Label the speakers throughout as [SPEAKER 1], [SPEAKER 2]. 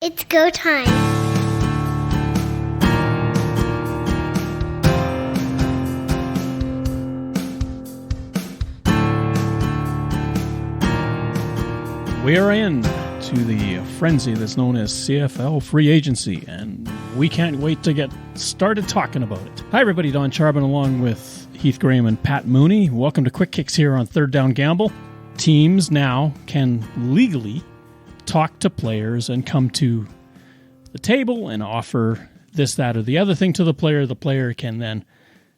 [SPEAKER 1] It's go time.
[SPEAKER 2] We are in to the frenzy that's known as CFL Free Agency, and we can't wait to get started talking about it. Hi everybody, Don Charbon along with Heath Graham and Pat Mooney. Welcome to Quick Kicks here on Third Down Gamble. Teams now can legally talk to players and come to the table and offer this, that, or the other thing to the player. The player can then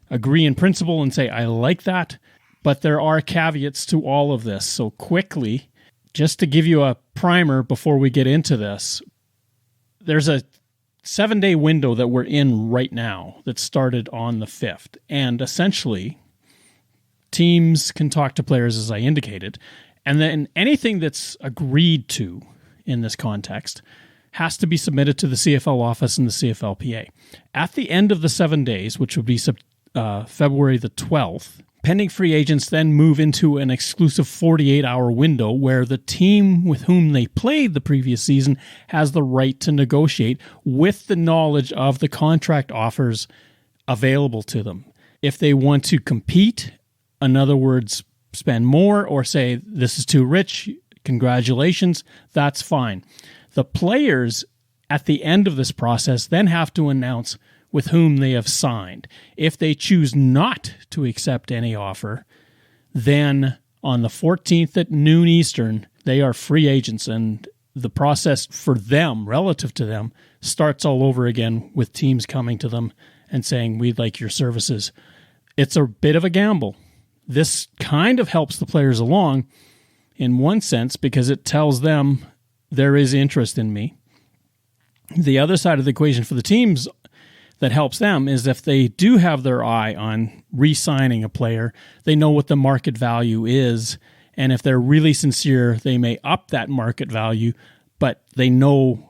[SPEAKER 2] agree in principle and say, I like that, but there are caveats to all of this. So quickly, just to give you a primer before we get into this, there's a 7-day window that we're in right now that started on the 5th. And essentially, teams can talk to players, as I indicated, and then anything that's agreed to in this context has to be submitted to the CFL office and the CFLPA. At the end of the 7 days, which would be February the 12th, pending free agents then move into an exclusive 48-hour window where the team with whom they played the previous season has the right to negotiate with the knowledge of the contract offers available to them. If they want to compete, in other words, spend more or say, this is too rich, congratulations, that's fine. The players at the end of this process then have to announce with whom they have signed. If they choose not to accept any offer, then on the 14th at noon Eastern, they are free agents, and the process for them, relative to them, starts all over again with teams coming to them and saying, we'd like your services. It's a bit of a gamble. This kind of helps the players along in one sense because it tells them there is interest in me. The other side of the equation for the teams that helps them is if they do have their eye on re-signing a player, they know what the market value is, and if they're really sincere, they may up that market value, but they know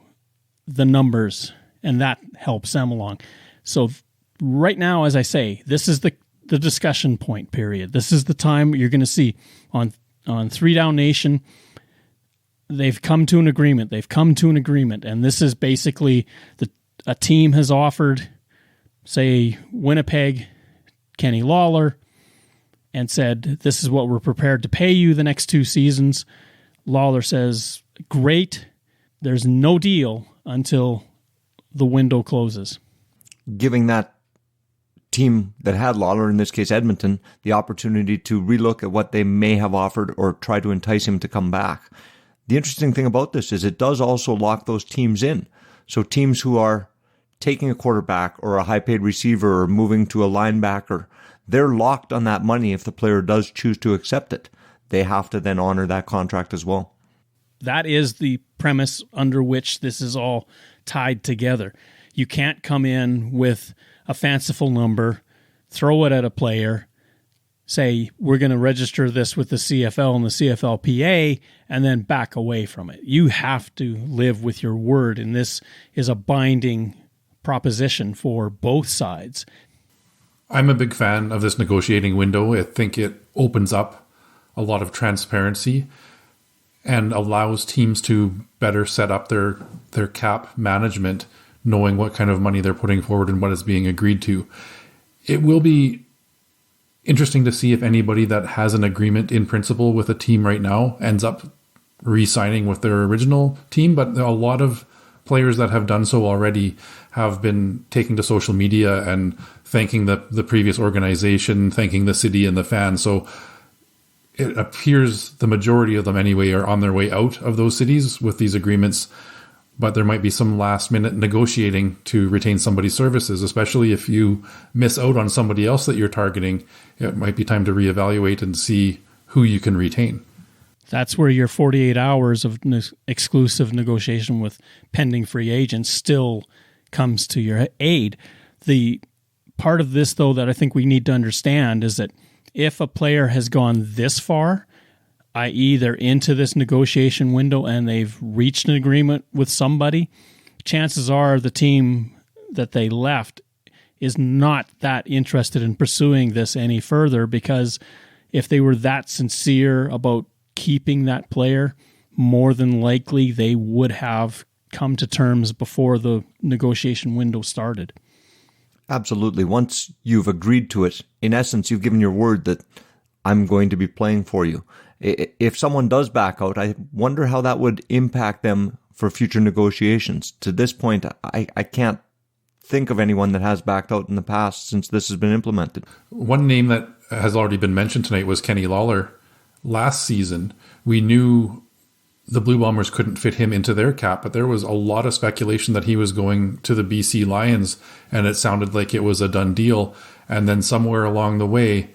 [SPEAKER 2] the numbers, and that helps them along. So right now, as I say, this is the discussion point period. This is the time you're going to see on 3 Down Nation, they've come to an agreement. And this is basically a team has offered, say, Winnipeg, Kenny Lawler, and said, this is what we're prepared to pay you the next 2 seasons. Lawler says, great, there's no deal until the window closes.
[SPEAKER 3] Giving that team that had Lawler, in this case Edmonton, the opportunity to relook at what they may have offered or try to entice him to come back. The interesting thing about this is it does also lock those teams in. So teams who are taking a quarterback or a high-paid receiver or moving to a linebacker, they're locked on that money if the player does choose to accept it. They have to then honor that contract as well.
[SPEAKER 2] That is the premise under which this is all tied together. You can't come in with a fanciful number, throw it at a player, say, we're going to register this with the CFL and the CFLPA, and then back away from it. You have to live with your word, and this is a binding proposition for both sides.
[SPEAKER 4] I'm a big fan of this negotiating window. I think it opens up a lot of transparency and allows teams to better set up their cap management, knowing what kind of money they're putting forward and what is being agreed to. It will be interesting to see if anybody that has an agreement in principle with a team right now ends up re-signing with their original team. But a lot of players that have done so already have been taking to social media and thanking the previous organization, thanking the city and the fans. So it appears the majority of them anyway are on their way out of those cities with these agreements. But there might be some last-minute negotiating to retain somebody's services, especially if you miss out on somebody else that you're targeting. It might be time to reevaluate and see who you can retain.
[SPEAKER 2] That's where your 48 hours of exclusive negotiation with pending free agents still comes to your aid. The part of this, though, that I think we need to understand is that if a player has gone this far, i.e. they're into this negotiation window and they've reached an agreement with somebody, chances are the team that they left is not that interested in pursuing this any further, because if they were that sincere about keeping that player, more than likely they would have come to terms before the negotiation window started.
[SPEAKER 3] Absolutely. Once you've agreed to it, in essence, you've given your word that I'm going to be playing for you. If someone does back out, I wonder how that would impact them for future negotiations. To this point, I can't think of anyone that has backed out in the past since this has been implemented.
[SPEAKER 4] One name that has already been mentioned tonight was Kenny Lawler. Last season, we knew the Blue Bombers couldn't fit him into their cap, but there was a lot of speculation that he was going to the BC Lions, and it sounded like it was a done deal. And then somewhere along the way,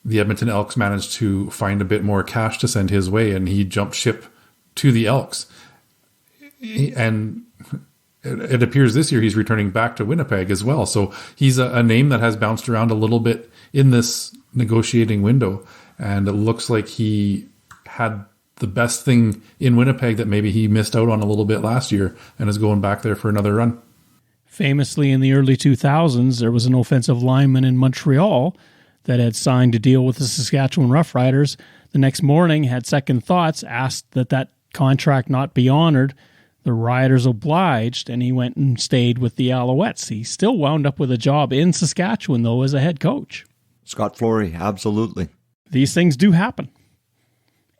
[SPEAKER 4] the Edmonton Elks managed to find a bit more cash to send his way, and he jumped ship to the Elks. And it appears this year he's returning back to Winnipeg as well. So he's a name that has bounced around a little bit in this negotiating window, and it looks like he had the best thing in Winnipeg that maybe he missed out on a little bit last year and is going back there for another run.
[SPEAKER 2] Famously, in the early 2000s, there was an offensive lineman in Montreal that had signed a deal with the Saskatchewan Roughriders. The next morning, had second thoughts, asked that contract not be honored. The Riders obliged, and he went and stayed with the Alouettes. He still wound up with a job in Saskatchewan, though, as a head coach.
[SPEAKER 3] Scott Flory, absolutely.
[SPEAKER 2] These things do happen.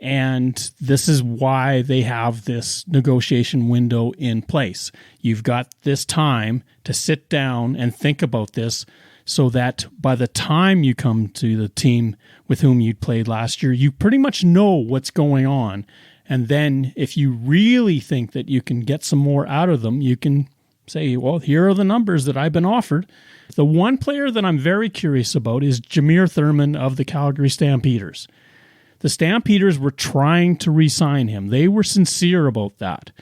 [SPEAKER 2] And this is why they have this negotiation window in place. You've got this time to sit down and think about this so that by the time you come to the team with whom you played last year, you pretty much know what's going on. And then if you really think that you can get some more out of them, you can say, well, here are the numbers that I've been offered. The one player that I'm very curious about is Jameer Thurman of the Calgary Stampeders. The Stampeders were trying to re-sign him. They were sincere about that.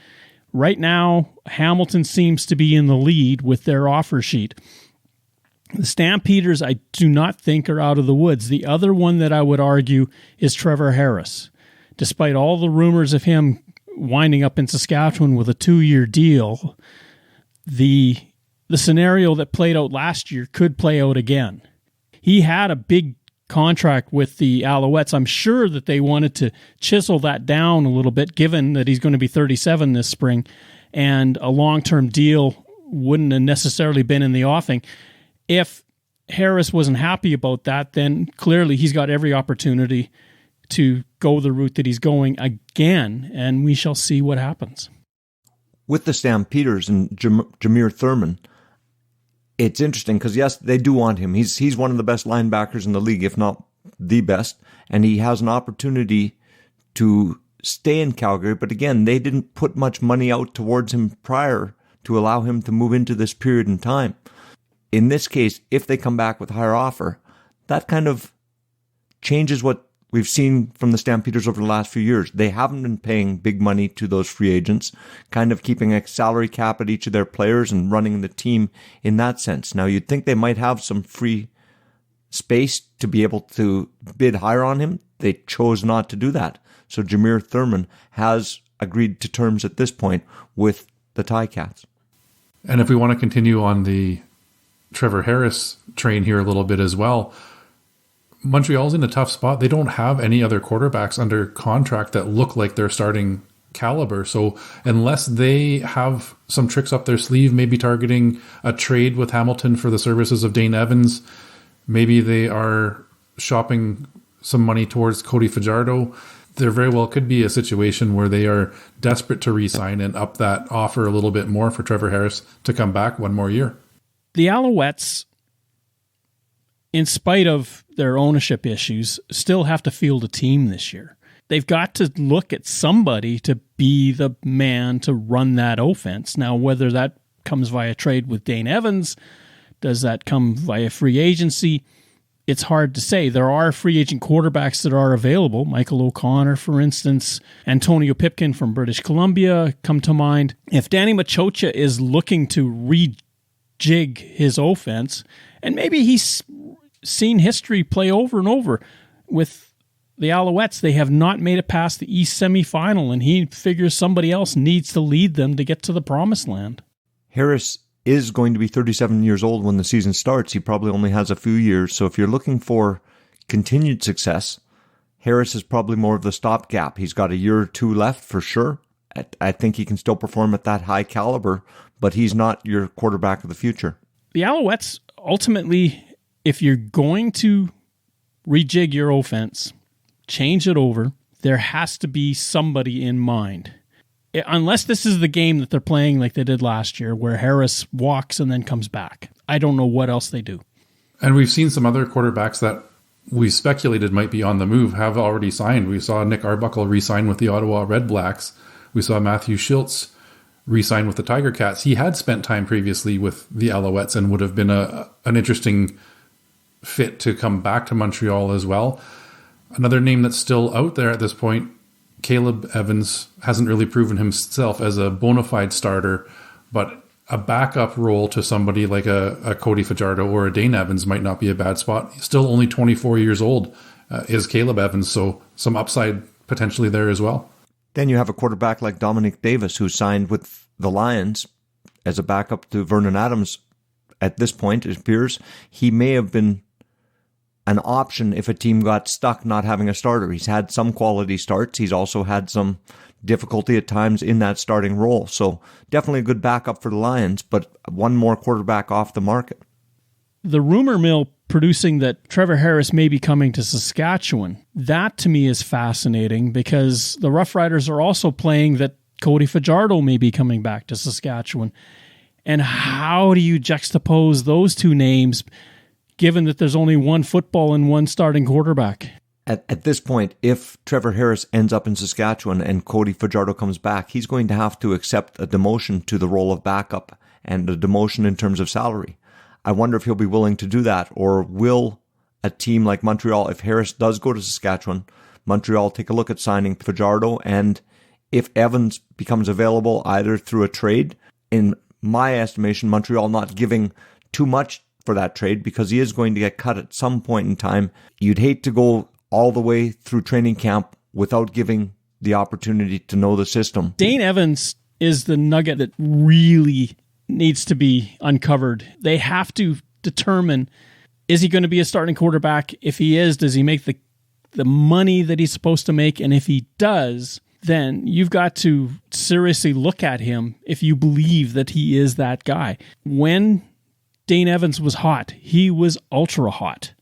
[SPEAKER 2] Right now, Hamilton seems to be in the lead with their offer sheet. The Stampeders, I do not think, are out of the woods. The other one that I would argue is Trevor Harris. Despite all the rumors of him winding up in Saskatchewan with a 2-year deal, the scenario that played out last year could play out again. He had a big contract with the Alouettes. I'm sure that they wanted to chisel that down a little bit, given that he's going to be 37 this spring, and a long-term deal wouldn't have necessarily been in the offing. If Harris wasn't happy about that, then clearly he's got every opportunity to go the route that he's going again, and we shall see what happens.
[SPEAKER 3] With the Stampeders and Jameer Thurman, it's interesting because, yes, they do want him. He's one of the best linebackers in the league, if not the best, and he has an opportunity to stay in Calgary. But again, they didn't put much money out towards him prior to allow him to move into this period in time. In this case, if they come back with a higher offer, that kind of changes what we've seen from the Stampeders over the last few years. They haven't been paying big money to those free agents, kind of keeping a salary cap at each of their players and running the team in that sense. Now, you'd think they might have some free space to be able to bid higher on him. They chose not to do that. So Jameer Thurman has agreed to terms at this point with the Ticats.
[SPEAKER 4] And if we want to continue on the Trevor Harris train here a little bit as well, Montreal's in a tough spot. They don't have any other quarterbacks under contract that look like they're starting caliber. So unless they have some tricks up their sleeve, maybe targeting a trade with Hamilton for the services of Dane Evans, maybe they are shopping some money towards Cody Fajardo, there very well could be a situation where they are desperate to re-sign and up that offer a little bit more for Trevor Harris to come back one more year.
[SPEAKER 2] The Alouettes, in spite of their ownership issues, still have to field a team this year. They've got to look at somebody to be the man to run that offense. Now, whether that comes via trade with Dane Evans, does that come via free agency? It's hard to say. There are free agent quarterbacks that are available. Michael O'Connor, for instance. Antonio Pipkin from British Columbia come to mind. If Danny Machocha is looking to rejig his offense, and maybe he's seen history play over and over with the Alouettes, they have not made it past the East semifinal, and he figures somebody else needs to lead them to get to the promised land.
[SPEAKER 3] Harris is going to be 37 years old when the season starts. He probably only has a few years. So if you're looking for continued success, Harris is probably more of the stopgap. He's got a year or two left for sure. I think he can still perform at that high caliber, but he's not your quarterback of the future.
[SPEAKER 2] The Alouettes, ultimately, if you're going to rejig your offense, change it over, there has to be somebody in mind. Unless this is the game that they're playing like they did last year, where Harris walks and then comes back. I don't know what else they do.
[SPEAKER 4] And we've seen some other quarterbacks that we speculated might be on the move have already signed. We saw Nick Arbuckle re-sign with the Ottawa Red Blacks. We saw Matthew Schultz re-sign with the Tiger Cats. He had spent time previously with the Alouettes and would have been an interesting fit to come back to Montreal as well. Another name that's still out there at this point, Caleb Evans, hasn't really proven himself as a bona fide starter, but a backup role to somebody like a Cody Fajardo or a Dane Evans might not be a bad spot. He's still only 24 years old, is Caleb Evans, so some upside potentially there as well.
[SPEAKER 3] Then you have a quarterback like Dominic Davis, who signed with the Lions as a backup to Vernon Adams. At this point, it appears he may have been an option if a team got stuck not having a starter. He's had some quality starts. He's also had some difficulty at times in that starting role. So definitely a good backup for the Lions, but one more quarterback off the market.
[SPEAKER 2] The rumor mill producing that Trevor Harris may be coming to Saskatchewan, that to me is fascinating because the Roughriders are also playing that Cody Fajardo may be coming back to Saskatchewan. And how do you juxtapose those two names given that there's only one football and one starting quarterback?
[SPEAKER 3] At this point, if Trevor Harris ends up in Saskatchewan and Cody Fajardo comes back, he's going to have to accept a demotion to the role of backup and a demotion in terms of salary. I wonder if he'll be willing to do that, or will a team like Montreal, if Harris does go to Saskatchewan, Montreal take a look at signing Fajardo, and if Evans becomes available either through a trade, in my estimation, Montreal not giving too much for that trade because he is going to get cut at some point in time. You'd hate to go all the way through training camp without giving the opportunity to know the system.
[SPEAKER 2] Dane Evans is the nugget that really needs to be uncovered. They have to determine, is he going to be a starting quarterback? If he is, does he make the money that he's supposed to make? And if he does, then you've got to seriously look at him if you believe that he is that guy. When Dane Evans was hot, he was ultra hot.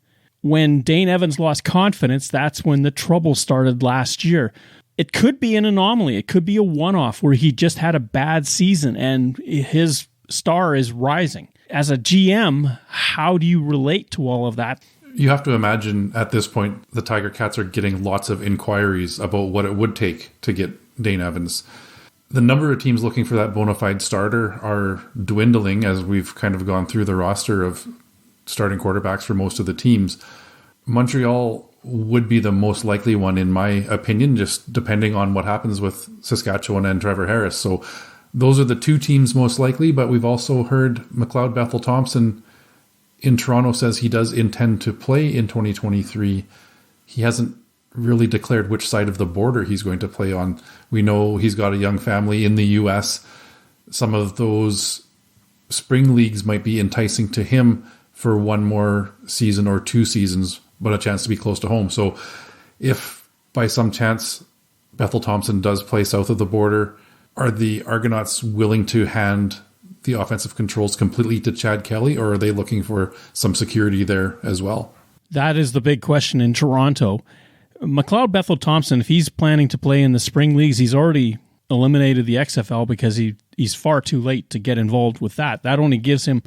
[SPEAKER 2] When Dane Evans lost confidence, that's when the trouble started last year. It could be an anomaly. It could be a one-off where he just had a bad season and his star is rising. As a GM, how do you relate to all of that?
[SPEAKER 4] You have to imagine at this point, the Tiger Cats are getting lots of inquiries about what it would take to get Dane Evans. The number of teams looking for that bona fide starter are dwindling as we've kind of gone through the roster of starting quarterbacks for most of the teams. Montreal would be the most likely one, in my opinion, just depending on what happens with Saskatchewan and Trevor Harris. So those are the two teams most likely, but we've also heard McLeod Bethel Thompson in Toronto says he does intend to play in 2023. He hasn't really declared which side of the border he's going to play on. We know he's got a young family in the U.S. Some of those spring leagues might be enticing to him for one more season or 2 seasons, but a chance to be close to home. So if by some chance Bethel Thompson does play south of the border, are the Argonauts willing to hand the offensive controls completely to Chad Kelly, or are they looking for some security there as well?
[SPEAKER 2] That is the big question in Toronto. McLeod Bethel Thompson, if he's planning to play in the spring leagues, he's already eliminated the XFL because he's far too late to get involved with that. That only gives him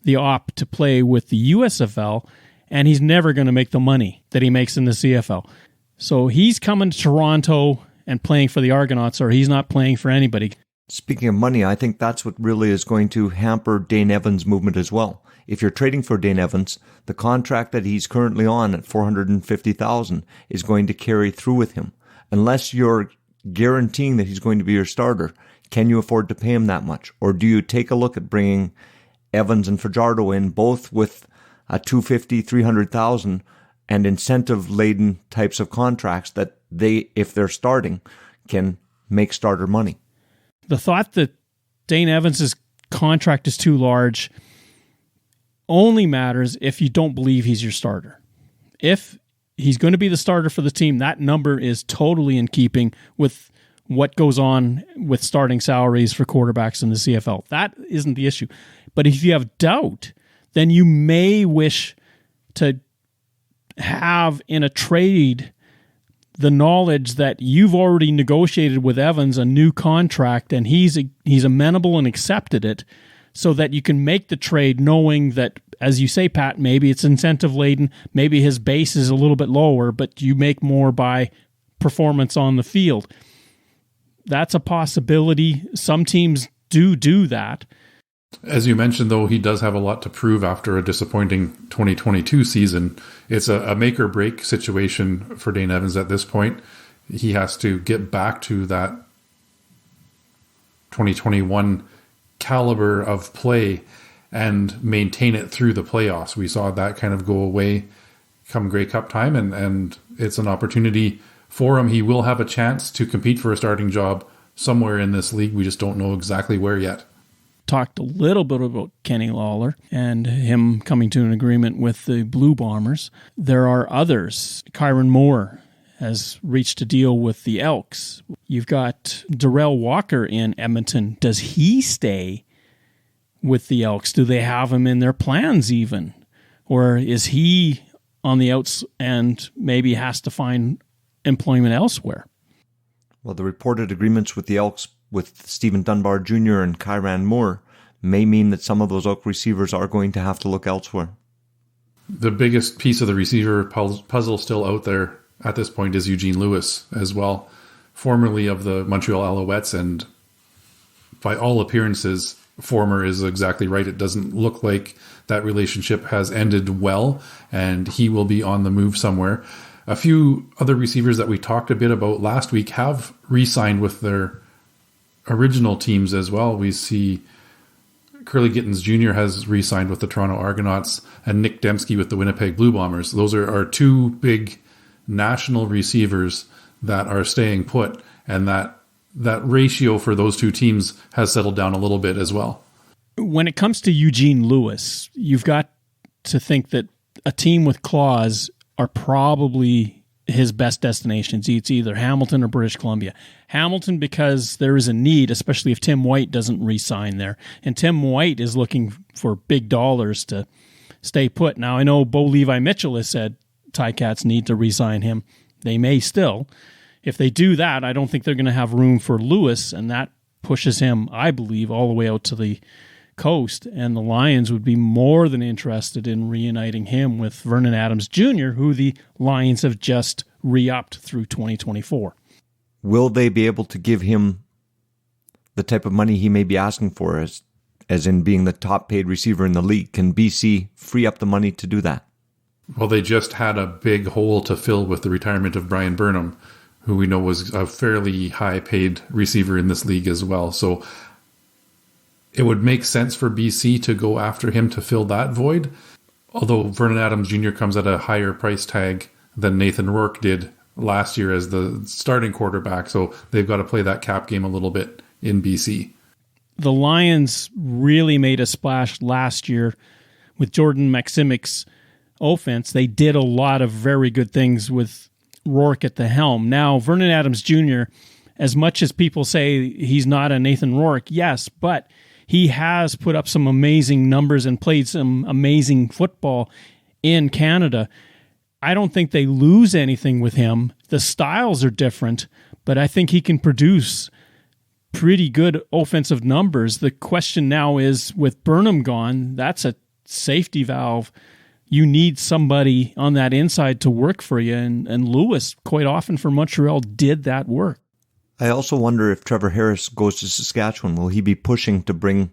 [SPEAKER 2] the op to play with the USFL, and he's never going to make the money that he makes in the CFL. So he's coming to Toronto and playing for the Argonauts, or he's not playing for anybody.
[SPEAKER 3] Speaking of money, I think that's what really is going to hamper Dane Evans' movement as well. If you're trading for Dane Evans, the contract that he's currently on at $450,000 is going to carry through with him. Unless you're guaranteeing that he's going to be your starter, can you afford to pay him that much? Or do you take a look at bringing Evans and Fajardo in, both with a $250,000, $300,000 and incentive-laden types of contracts that they, if they're starting, can make starter money?
[SPEAKER 2] The thought that Dane Evans' contract is too large only matters if you don't believe he's your starter. If he's going to be the starter for the team, that number is totally in keeping with what goes on with starting salaries for quarterbacks in the CFL. That isn't the issue. But if you have doubt, then you may wish to have in a trade the knowledge that you've already negotiated with Evans a new contract and he's amenable and accepted it, so that you can make the trade knowing that, as you say, Pat, maybe it's incentive laden, maybe his base is a little bit lower, but you make more by performance on the field. That's a possibility. Some teams do that.
[SPEAKER 4] As you mentioned, though, he does have a lot to prove after a disappointing 2022 season. It's a make or break situation for Dane Evans at this point. He has to get back to that 2021 caliber of play and maintain it through the playoffs. We saw that kind of go away come Grey Cup time, and it's an opportunity for him. He will have a chance to compete for a starting job somewhere in this league. We just don't know exactly where yet.
[SPEAKER 2] Talked a little bit about Kenny Lawler and him coming to an agreement with the Blue Bombers. There are others. Kyron Moore has reached a deal with the Elks. You've got Darrell Walker in Edmonton. Does he stay with the Elks? Do they have him in their plans even? Or is he on the outs and maybe has to find employment elsewhere?
[SPEAKER 3] Well, the reported agreements with the Elks with Stephen Dunbar Jr. and Kyran Moore may mean that some of those Elk receivers are going to have to look elsewhere.
[SPEAKER 4] The biggest piece of the receiver puzzle still out there at this point is Eugene Lewis as well, formerly of the Montreal Alouettes, and by all appearances, former is exactly right. It doesn't look like that relationship has ended well, and he will be on the move somewhere. A few other receivers that we talked a bit about last week have re-signed with their original teams as well. We see Curly Gittens Jr. has re-signed with the Toronto Argonauts, and Nick Dembski with the Winnipeg Blue Bombers. Those are two big national receivers that are staying put, and that ratio for those two teams has settled down a little bit as well.
[SPEAKER 2] When it comes to Eugene Lewis, you've got to think that a team with claws are probably his best destinations. It's either Hamilton or British Columbia. Hamilton, because there is a need, especially if Tim White doesn't re-sign there. And Tim White is looking for big dollars to stay put. Now, I know Bo Levi Mitchell has said Ticats need to re-sign him. They may still. If they do that, I don't think they're going to have room for Lewis, and that pushes him, I believe, all the way out to the coast, and the Lions would be more than interested in reuniting him with Vernon Adams Jr., who the Lions have just re-upped through 2024.
[SPEAKER 3] Will they be able to give him the type of money he may be asking for, as in being the top paid receiver in the league? Can BC free up the money to do that?
[SPEAKER 4] Well, they just had a big hole to fill with the retirement of Brian Burnham, who we know was a fairly high paid receiver in this league as well. So it would make sense for BC to go after him to fill that void. Although Vernon Adams Jr. comes at a higher price tag than Nathan Rourke did last year as the starting quarterback. So they've got to play that cap game a little bit in BC.
[SPEAKER 2] The Lions really made a splash last year with Jordan Maximic's offense. They did a lot of very good things with Rourke at the helm. Now, Vernon Adams Jr., as much as people say he's not a Nathan Rourke, yes, but he has put up some amazing numbers and played some amazing football in Canada. I don't think they lose anything with him. The styles are different, but I think he can produce pretty good offensive numbers. The question now is, with Burnham gone, that's a safety valve. You need somebody on that inside to work for you, and Lewis, quite often for Montreal, did that work.
[SPEAKER 3] I also wonder if Trevor Harris goes to Saskatchewan, will he be pushing to bring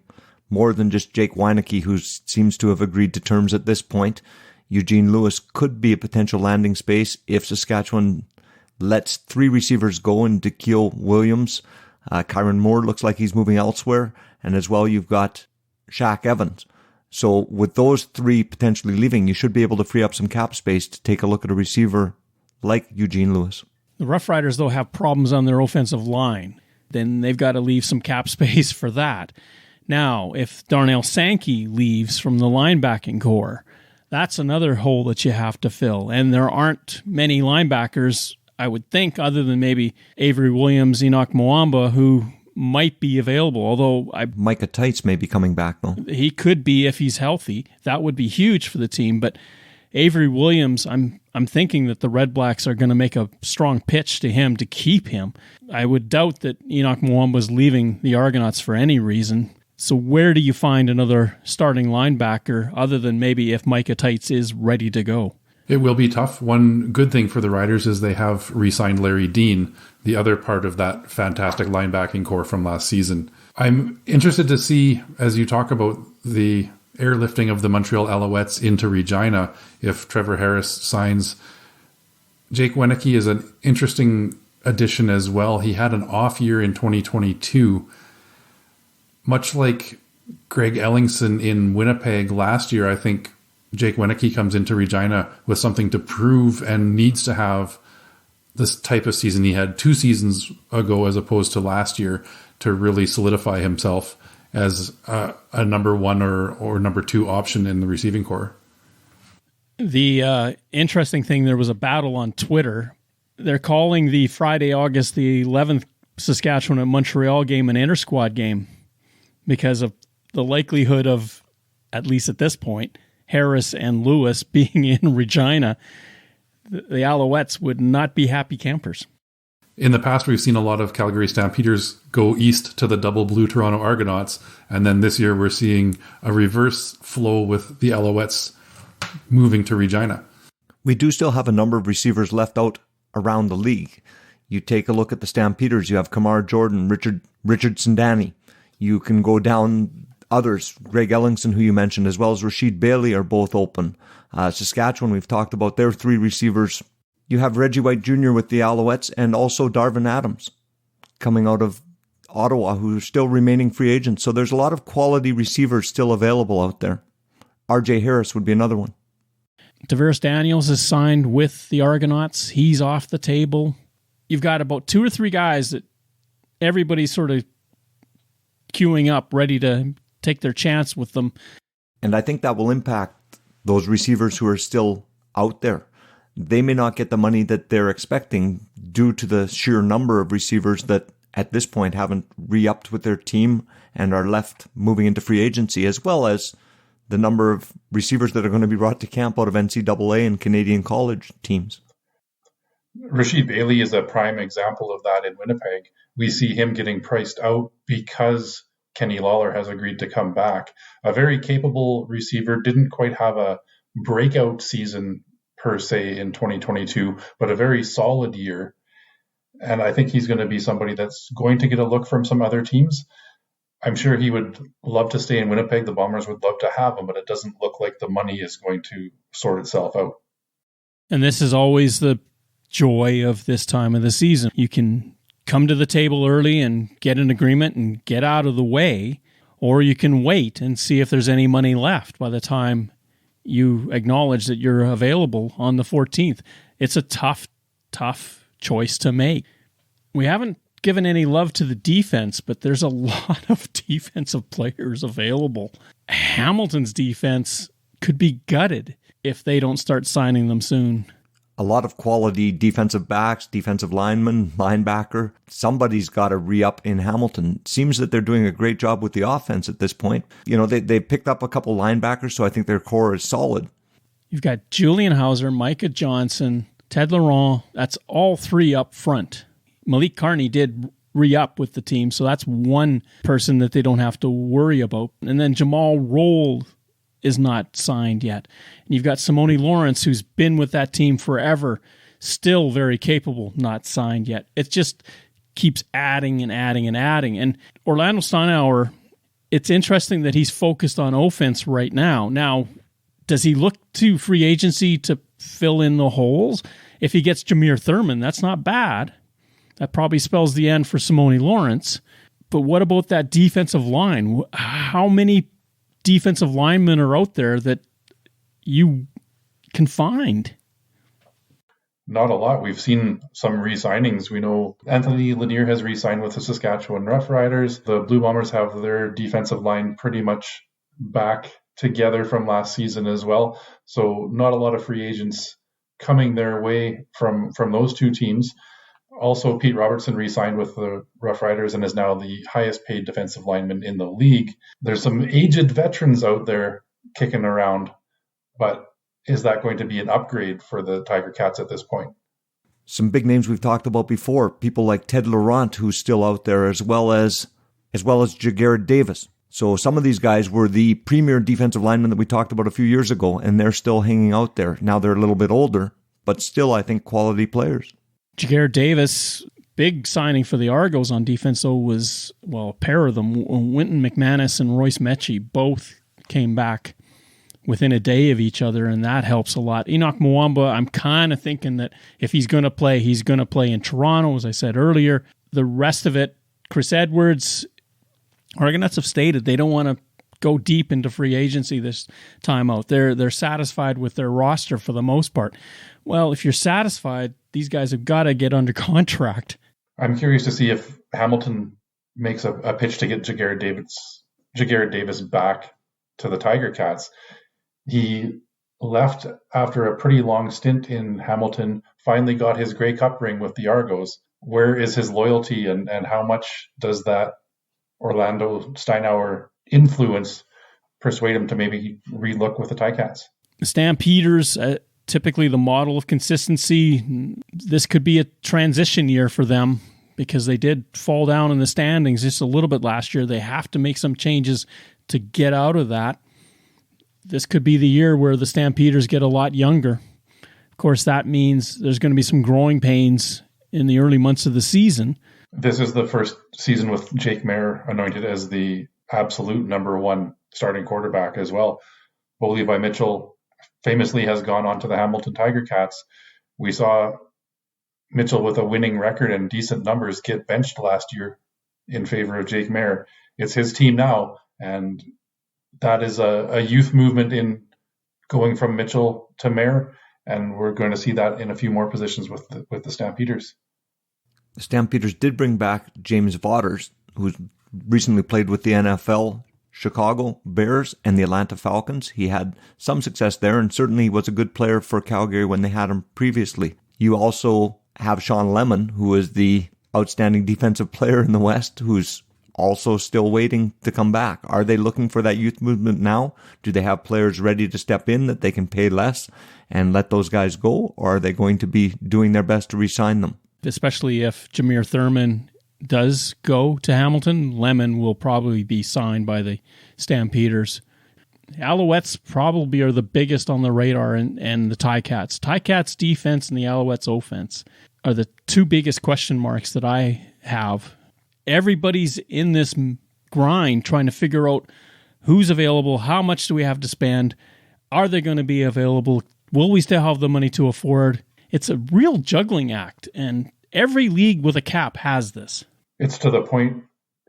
[SPEAKER 3] more than just Jake Weineke, who seems to have agreed to terms at this point? Eugene Lewis could be a potential landing space if Saskatchewan lets three receivers go in Dekeel Williams. Kyron Moore looks like he's moving elsewhere. And as well, you've got Shaq Evans. So with those three potentially leaving, you should be able to free up some cap space to take a look at a receiver like Eugene Lewis.
[SPEAKER 2] The Roughriders, though, have problems on their offensive line. Then they've got to leave some cap space for that. Now, if Darnell Sankey leaves from the linebacking core, that's another hole that you have to fill. And there aren't many linebackers I would think, other than maybe Avery Williams, Enoch Mwamba, who might be available, although
[SPEAKER 3] Micah Tights may be coming back, though.
[SPEAKER 2] He could be if he's healthy. That would be huge for the team. But Avery Williams, I'm thinking that the Red Blacks are going to make a strong pitch to him to keep him. I would doubt that Enoch Mwamba's leaving the Argonauts for any reason. So where do you find another starting linebacker other than maybe if Micah Tights is ready to go?
[SPEAKER 4] It will be tough. One good thing for the Riders is they have re-signed Larry Dean, the other part of that fantastic linebacking core from last season. I'm interested to see, as you talk about the airlifting of the Montreal Alouettes into Regina, if Trevor Harris signs. Jake Wenicky is an interesting addition as well. He had an off year in 2022. Much like Greg Ellingson in Winnipeg last year, I think Jake Wenicky comes into Regina with something to prove and needs to have this type of season he had 2 seasons ago as opposed to last year to really solidify himself as a number 1 or number 2 option in the receiving corps.
[SPEAKER 2] The interesting thing, there was a battle on Twitter. They're calling the Friday, August the 11th Saskatchewan and Montreal game an inter-squad game because of the likelihood of, at least at this point, Harris and Lewis being in Regina. The Alouettes would not be happy campers.
[SPEAKER 4] In the past, we've seen a lot of Calgary Stampeders go east to the double blue Toronto Argonauts, and then this year we're seeing a reverse flow with the Alouettes moving to Regina.
[SPEAKER 3] We do still have a number of receivers left out around the league. You take a look at the Stampeders, you have Kamar Jordan, Richard Sindani. You can go down others, Greg Ellingson, who you mentioned, as well as Rashid Bailey are both open. Saskatchewan, we've talked about their 3 receivers. You have Reggie White Jr. with the Alouettes and also Darvin Adams coming out of Ottawa, who's still remaining free agents. So there's a lot of quality receivers still available out there. RJ Harris would be another one.
[SPEAKER 2] Tavares Daniels is signed with the Argonauts. He's off the table. You've got about 2 or 3 guys that everybody's sort of queuing up, ready to take their chance with them.
[SPEAKER 3] And I think that will impact those receivers who are still out there. They may not get the money that they're expecting due to the sheer number of receivers that at this point haven't re-upped with their team and are left moving into free agency, as well as the number of receivers that are going to be brought to camp out of NCAA and Canadian college teams.
[SPEAKER 1] Rashid Bailey is a prime example of that in Winnipeg. We see him getting priced out because Kenny Lawler has agreed to come back. A very capable receiver, didn't quite have a breakout season per se in 2022, but a very solid year. And I think he's going to be somebody that's going to get a look from some other teams. I'm sure he would love to stay in Winnipeg. The Bombers would love to have him, but it doesn't look like the money is going to sort itself out.
[SPEAKER 2] And this is always the joy of this time of the season. You can come to the table early and get an agreement and get out of the way, or you can wait and see if there's any money left by the time you acknowledge that you're available on the 14th. It's a tough choice to make. We haven't given any love to the defense, but there's a lot of defensive players available. Hamilton's defense could be gutted if they don't start signing them soon.
[SPEAKER 3] A lot of quality defensive backs, defensive linemen, linebacker. Somebody's got to re-up in Hamilton. Seems that they're doing a great job with the offense at this point. You know, they picked up a couple linebackers, so I think their core is solid.
[SPEAKER 2] You've got Julian Hauser, Micah Johnson, Ted Laurent. That's all 3 up front. Malik Carney did re-up with the team, so that's one person that they don't have to worry about. And then Jamal Roll is not signed yet. And you've got Simone Lawrence, who's been with that team forever, still very capable, not signed yet. It just keeps adding and adding and adding. And Orlando Steinauer, it's interesting that he's focused on offense right now. Now, does he look to free agency to fill in the holes? If he gets Jameer Thurman, that's not bad. That probably spells the end for Simone Lawrence. But what about that defensive line? How many defensive linemen are out there that you can find?
[SPEAKER 1] Not a lot. We've seen some re-signings. We know Anthony Lanier has re-signed with the Saskatchewan Roughriders. The Blue Bombers have their defensive line pretty much back together from last season as well. So not a lot of free agents coming their way from those two teams. Also, Pete Robertson re-signed with the Roughriders and is now the highest paid defensive lineman in the league. There's some aged veterans out there kicking around, but is that going to be an upgrade for the Tiger Cats at this point?
[SPEAKER 3] Some big names we've talked about before, people like Ted Laurent, who's still out there, as well as Jagarrett Davis. So some of these guys were the premier defensive linemen that we talked about a few years ago, and they're still hanging out there. Now they're a little bit older, but still, I think, quality players.
[SPEAKER 2] Jagarrett Davis, big signing for the Argos on defense, though, was, well, a pair of them. Wynton McManus and Royce Mechie both came back within a day of each other, and that helps a lot. Enoch Mwamba, I'm kind of thinking that if he's going to play, he's going to play in Toronto, as I said earlier. The rest of it, Chris Edwards, Argonauts have stated they don't want to go deep into free agency this time out. They're satisfied with their roster for the most part. Well, if you're satisfied, these guys have got to get under contract.
[SPEAKER 1] I'm curious to see if Hamilton makes a pitch to get Jagarrett Davis back to the Tiger Cats. He left after a pretty long stint in Hamilton, finally got his Grey Cup ring with the Argos. Where is his loyalty, and how much does that Orlando Steinauer influence persuade him to maybe relook with the Ticats?
[SPEAKER 2] Stampeders, typically the model of consistency. This could be a transition year for them because they did fall down in the standings just a little bit last year. They have to make some changes to get out of that. This could be the year where the Stampeders get a lot younger. Of course, that means there's going to be some growing pains in the early months of the season.
[SPEAKER 1] This is the first season with Jake Maier anointed as the absolute number one starting quarterback as well. Bo Levi Mitchell famously has gone on to the Hamilton Tiger Cats. We saw Mitchell with a winning record and decent numbers get benched last year in favor of Jake Maier. It's his team now, and that is a youth movement in going from Mitchell to Maier, and we're going to see that in a few more positions with the Stampeders.
[SPEAKER 3] The Stampeders did bring back James Vaughters, who's recently played with the NFL, Chicago Bears, and the Atlanta Falcons. He had some success there, and certainly was a good player for Calgary when they had him previously. You also have Sean Lemon, who is the outstanding defensive player in the West, who's also still waiting to come back. Are they looking for that youth movement now? Do they have players ready to step in that they can pay less and let those guys go? Or are they going to be doing their best to re-sign them?
[SPEAKER 2] Especially if Jameer Thurman does go to Hamilton, Lemon will probably be signed by the Stampeders. Alouettes probably are the biggest on the radar, and the Ticats. Ticats defense and the Alouettes offense are the two biggest question marks that I have. Everybody's in this grind trying to figure out who's available, how much do we have to spend, are they going to be available, will we still have the money to afford? It's a real juggling act, and every league with a cap has this.
[SPEAKER 1] It's to the point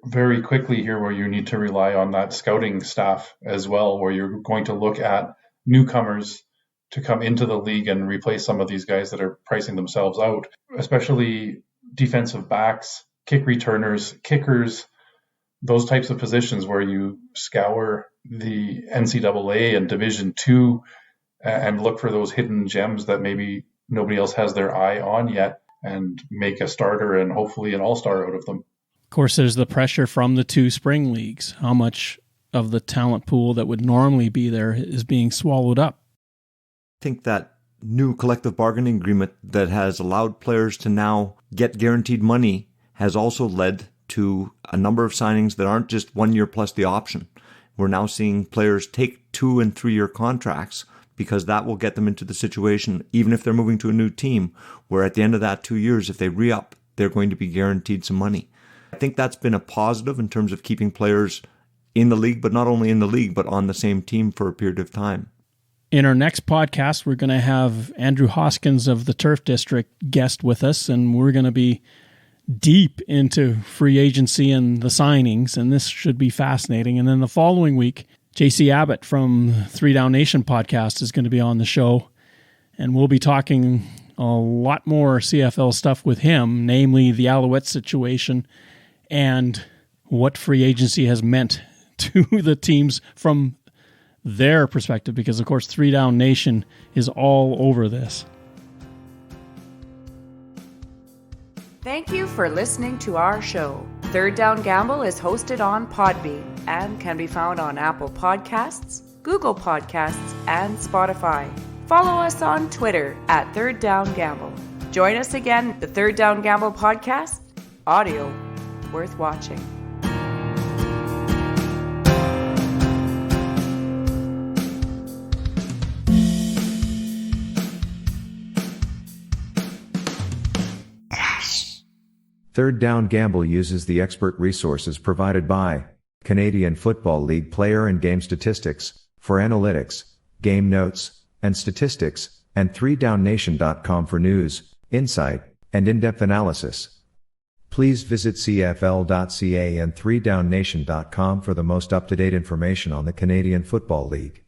[SPEAKER 1] very quickly here where you need to rely on that scouting staff as well, where you're going to look at newcomers to come into the league and replace some of these guys that are pricing themselves out, especially defensive backs, kick returners, kickers, those types of positions where you scour the NCAA and Division II and look for those hidden gems that maybe nobody else has their eye on yet and make a starter and hopefully an all-star out of them.
[SPEAKER 2] Of course, there's the pressure from the two spring leagues. How much of the talent pool that would normally be there is being swallowed up?
[SPEAKER 3] I think that new collective bargaining agreement that has allowed players to now get guaranteed money has also led to a number of signings that aren't just 1 year plus the option. We're now seeing players take 2 and 3 year contracts because that will get them into the situation, even if they're moving to a new team, where at the end of that 2 years, if they re-up, they're going to be guaranteed some money. I think that's been a positive in terms of keeping players in the league, but not only in the league, but on the same team for a period of time.
[SPEAKER 2] In our next podcast, we're going to have Andrew Hoskins of the Turf District guest with us, and we're going to be deep into free agency and the signings, and this should be fascinating. And then the following week, JC Abbott from 3 Down Nation podcast is going to be on the show, and we'll be talking a lot more CFL stuff with him, namely the Alouette situation and what free agency has meant to the teams from their perspective, because of course 3 Down Nation is all over this.
[SPEAKER 5] Thank you for listening to our show. Third Down Gamble is hosted on Podbean and can be found on Apple Podcasts, Google Podcasts, and Spotify. Follow us on Twitter at Third Down Gamble. Join us again, the Third Down Gamble podcast, audio worth watching.
[SPEAKER 6] Third Down Gamble uses the expert resources provided by Canadian Football League player and game statistics for analytics, game notes, and statistics, and 3downnation.com for news, insight, and in-depth analysis. Please visit cfl.ca and 3downnation.com for the most up-to-date information on the Canadian Football League.